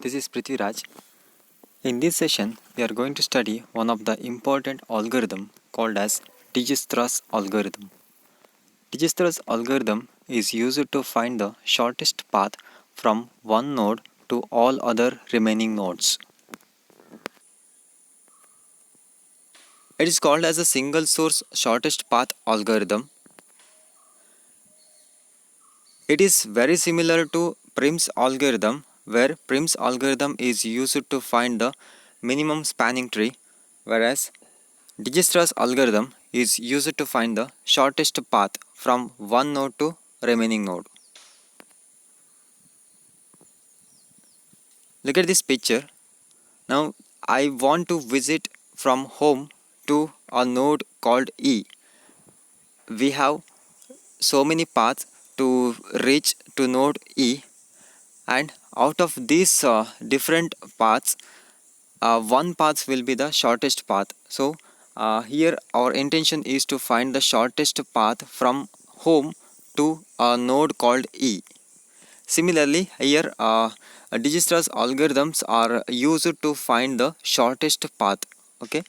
this is Prithviraj. In this session, we are going to study one of the important algorithm called as Dijistra's algorithm. Dijistra's algorithm is used to find the shortest path from one node to all other remaining nodes. It is called as a single source shortest path algorithm. It is very similar to Prim's algorithm, where Prim's algorithm is used to find the minimum spanning tree, whereas Dijistra's algorithm is used to find the shortest path from one node to remaining node. Look at this picture. Now I want to visit from home to a node called E. We have so many paths to reach to node E, and out of these different paths, one path will be the shortest path. So here our intention is to find the shortest path from home to a node called E. Similarly, here Dijistra's algorithms are used to find the shortest path. Okay.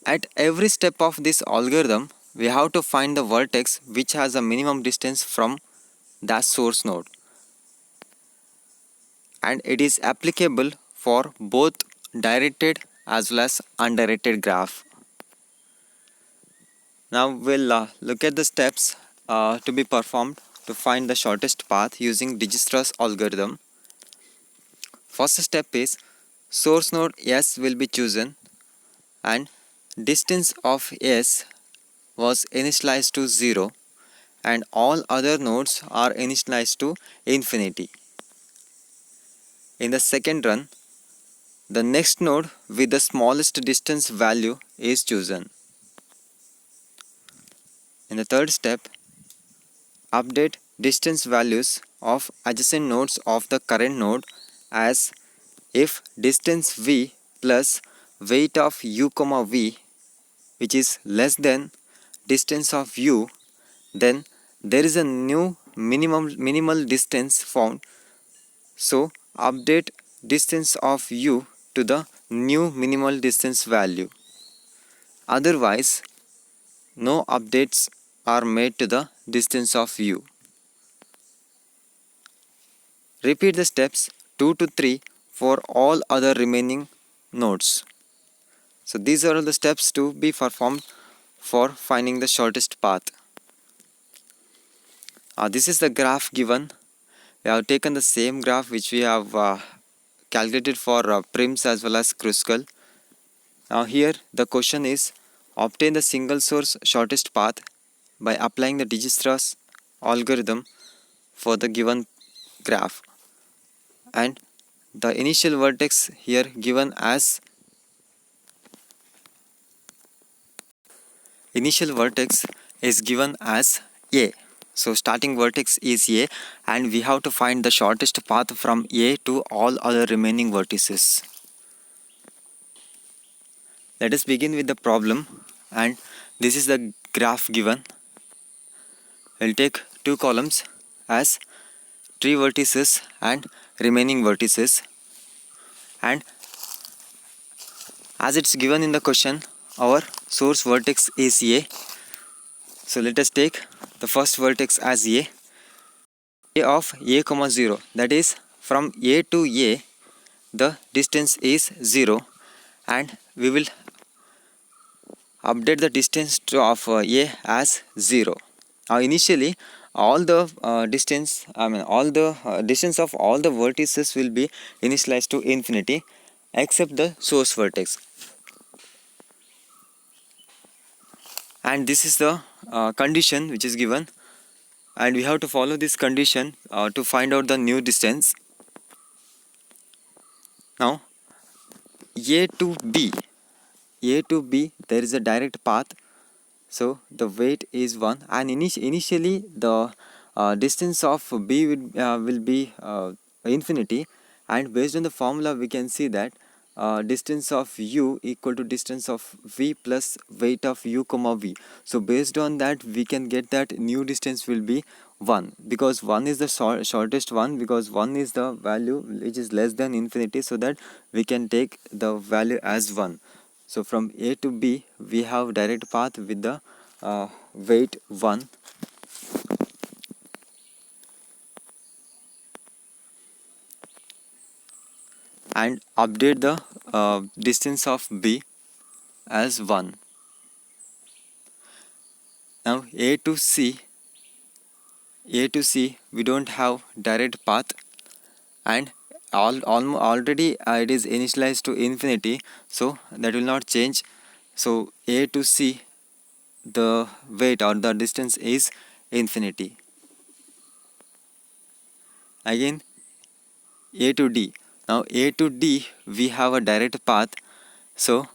At every step of this algorithm, we have to find the vertex which has a minimum distance from that source node, and it is applicable for both directed as well as undirected graph. Now we'll look at the steps to be performed to find the shortest path using Dijistra's algorithm. First step is source node S will be chosen, and distance of S was initialized to 0, and all other nodes are initialized to infinity. In the second run, the next node with the smallest distance value is chosen. In the third step, update distance values of adjacent nodes of the current node as if distance v plus weight of u comma v, which is less than distance of u, then there is a new minimal distance found. So update distance of u to the new minimal distance value. Otherwise, no updates are made to the distance of u. Repeat the steps 2 to 3 for all other remaining nodes. So these are all the steps to be performed for finding the shortest path. This is the graph given. We have taken the same graph which we have calculated for Prim's as well as Kruskal. Now here the question is obtain the single source shortest path by applying the Dijistra's algorithm for the given graph, and the initial vertex here given as A. So starting vertex is A, and we have to find the shortest path from A to all other remaining vertices. Let us begin with the problem, and this is the graph given. We'll take two columns as tree vertices and remaining vertices, and as it's given in the question, our source vertex is A. So let us take the first vertex as A of A comma 0, that is from A to A the distance is 0, and we will update the distance of A as 0. Initially all the distance of all the vertices will be initialized to infinity except the source vertex, and this is the condition which is given, and we have to follow this condition to find out the new distance. Now A to B, there is a direct path, so the weight is 1, and initially the distance of B will be infinity, and based on the formula we can see that distance of u equal to distance of v plus weight of u comma v. So based on that we can get that new distance will be 1, because 1 is the shortest one, because 1 is the value which is less than infinity, so that we can take the value as 1. So from A to B we have direct path with the weight 1. And update the distance of B as 1. Now A to C we don't have direct path, and already it is initialized to infinity, so that will not change. So A to C, the weight or the distance is infinity. Again A to D. Now A to D we have a direct path, so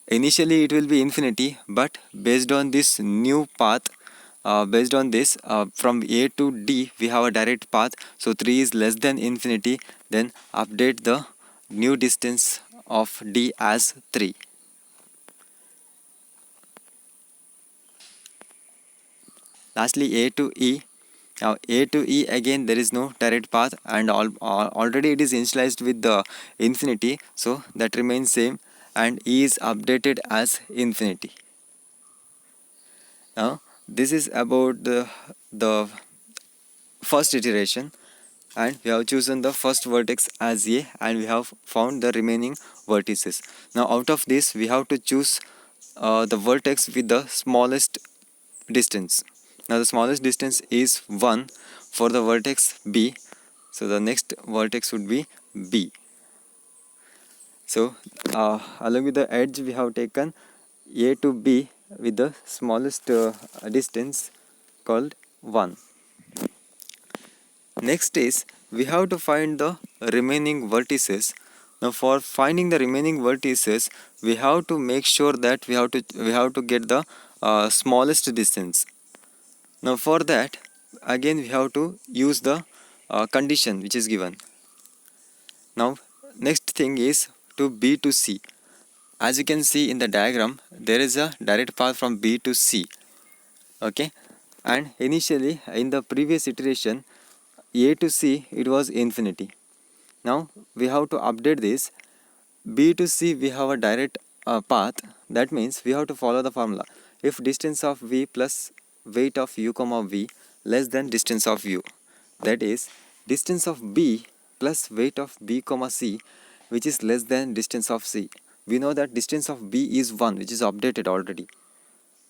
initially it will be infinity, but based on this new path, based on this from A to D we have a direct path, so 3 is less than infinity, then update the new distance of D as 3. Lastly A to E. Now A to E, again there is no direct path, and already it is initialized with the infinity, so that remains same, and E is updated as infinity. Now this is about the first iteration, and we have chosen the first vertex as A, and we have found the remaining vertices. Now out of this we have to choose the vertex with the smallest distance. Now the smallest distance is 1 for the vertex B, so the next vertex would be B. So along with the edge we have taken A to B with the smallest distance called 1. Next is we have to find the remaining vertices. Now for finding the remaining vertices we have to make sure that we have to get the smallest distance. Now for that again we have to use the condition which is given. Now next thing is to B to C. As you can see in the diagram, there is a direct path from B to C. Okay, and initially in the previous iteration A to C it was infinity. Now we have to update this. B to C we have a direct path. That means we have to follow the formula. If distance of V plus weight of U comma V less than distance of U, that is distance of B plus weight of B comma C, which is less than distance of C. We know that distance of B is 1, which is updated already,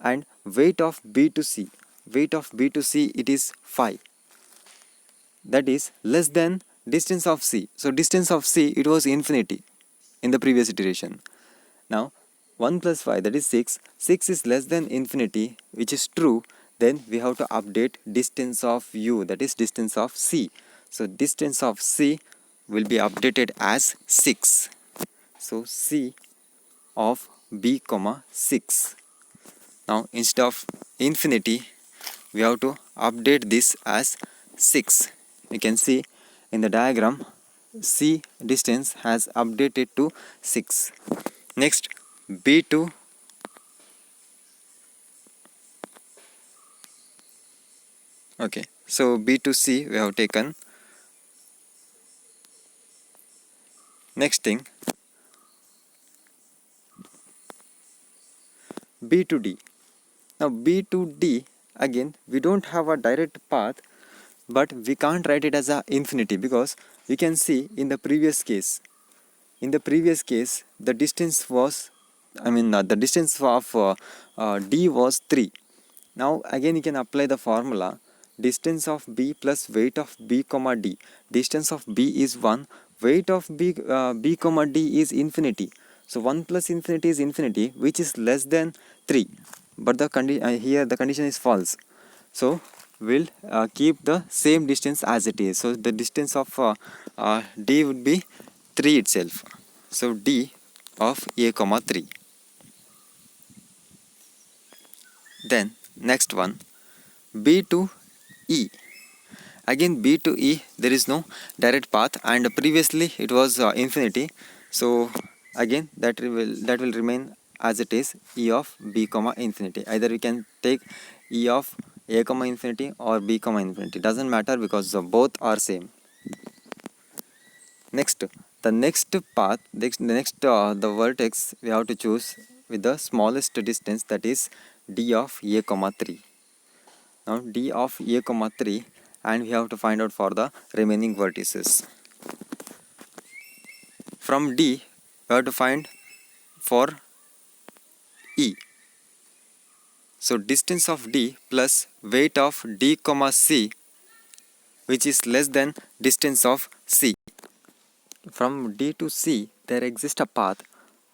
and weight of B to C, it is 5, that is less than distance of C. So distance of C it was infinity in the previous iteration. Now 1 plus 5, that is 6. 6 is less than infinity, which is true. Then we have to update distance of U, that is distance of C. So distance of C will be updated as 6. So C of B comma 6. Now instead of infinity we have to update this as 6. You can see in the diagram C distance has updated to 6. Next B to okay, so B to C we have taken. Next thing B to D. Now B to D, again we don't have a direct path, but we can't write it as a infinity, because you can see in the previous case the distance was the distance of D was 3. Now again you can apply the formula distance of B plus weight of B comma D. Distance of B is 1, weight of B comma D is infinity. So 1 plus infinity is infinity, which is less than 3, but the here the condition is false. So we'll keep the same distance as it is. So the distance of D would be 3 itself. So D of A comma 3. Then next one B to E. Again B to E there is no direct path, and previously it was infinity. So again that will remain as it is, e of b comma infinity. Either we can take e of a comma infinity or b comma infinity, doesn't matter because both are same. Next, the next path, the vertex we have to choose with the smallest distance, that is d of a comma 3. Now d of a comma 3, and we have to find out for the remaining vertices. From d we have to find for e. So distance of d plus weight of d comma c, which is less than distance of c. From d to c there exists a path,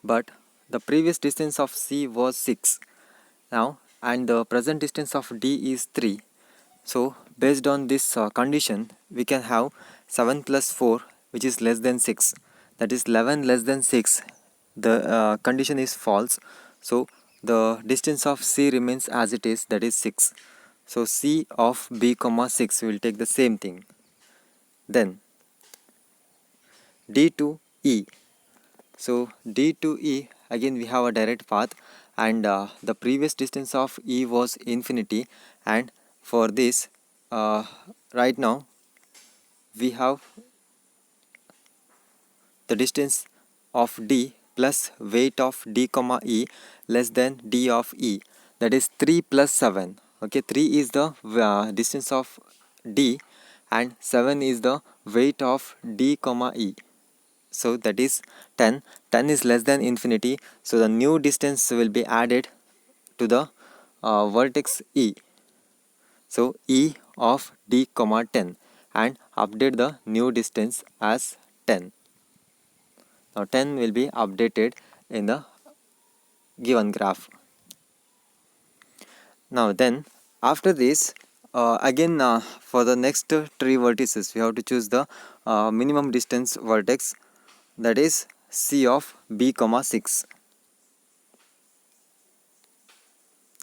but the previous distance of c was 6 now, and the present distance of d is 3. So based on this condition, we can have 7 plus 4, which is less than 6. That is 11 less than 6. The condition is false. So the distance of c remains as it is, that is 6. So c of b comma 6 will take the same thing. Then d to e. So d to e, again we have a direct path, and the previous distance of e was infinity, and for this right now we have the distance of d plus weight of d comma e less than d of e, that is 3 plus 7. Okay, 3 is the distance of d and 7 is the weight of d comma e. So that is 10. 10 is less than infinity, so the new distance will be added to the vertex e. So e of d comma 10, and update the new distance as 10. Now 10 will be updated in the given graph. Now then, after this, again for the next 3 vertices we have to choose the minimum distance vertex, that is c of b comma 6.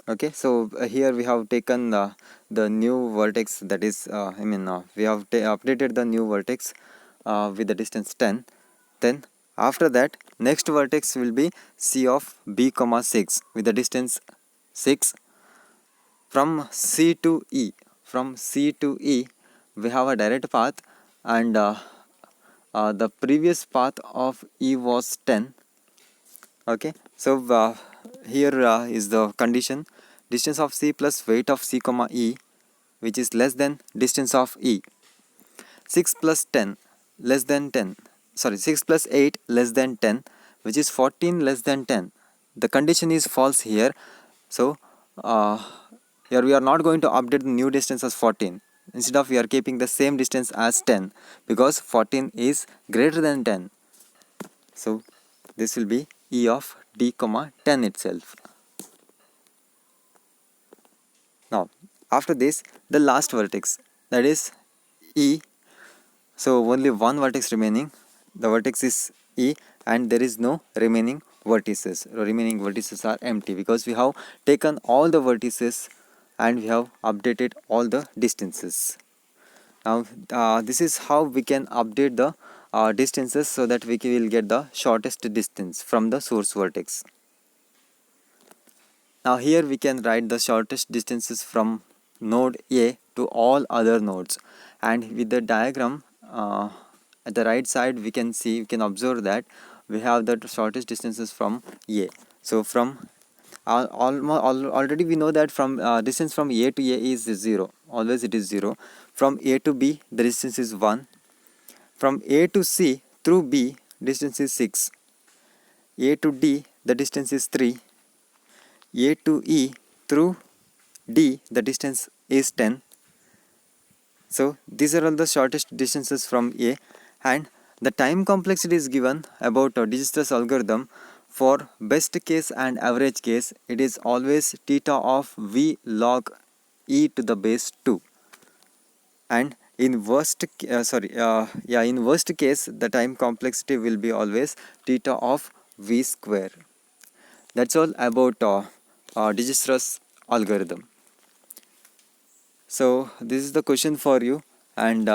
Okay, so here we have taken the new vertex, that is we have updated the new vertex with the distance 10. Then after that, next vertex will be c of b comma 6 with the distance 6. From c to e, we have a direct path, and the previous path of e was 10. Okay, so here is the condition: distance of c plus weight of c comma e, which is less than distance of e. 6 plus 10 less than 10, sorry, 6 plus 8 less than 10, which is 14 less than 10. The condition is false here, so here we are not going to update the new distance as 14. Instead of, we are keeping the same distance as 10, because 14 is greater than 10. So this will be e of d comma 10 itself. Now after this, the last vertex, that is e. So only one vertex remaining. The vertex is e, and there is no remaining vertices. Remaining vertices are empty because we have taken all the vertices and we have updated all the distances. Now this is how we can update the distances, so that we will get the shortest distance from the source vertex. Now here we can write the shortest distances from node A to all other nodes, and with the diagram at the right side we can observe that we have the shortest distances from A. So from already we know that from distance from A to A is 0, always it is 0. From A to B the distance is 1. From A to C through B distance is 6. A to D the distance is 3. A to E through D the distance is 10. So these are all the shortest distances from A, and the time complexity is given about Dijistra's algorithm. For best case and average case, it is always theta of v log e to the base 2, and in worst case the time complexity will be always theta of v square. That's all about Dijistra's algorithm. So this is the question for you, and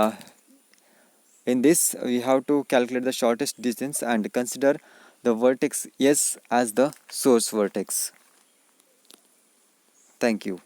in this we have to calculate the shortest distance and consider the vertex S as the source vertex. Thank you.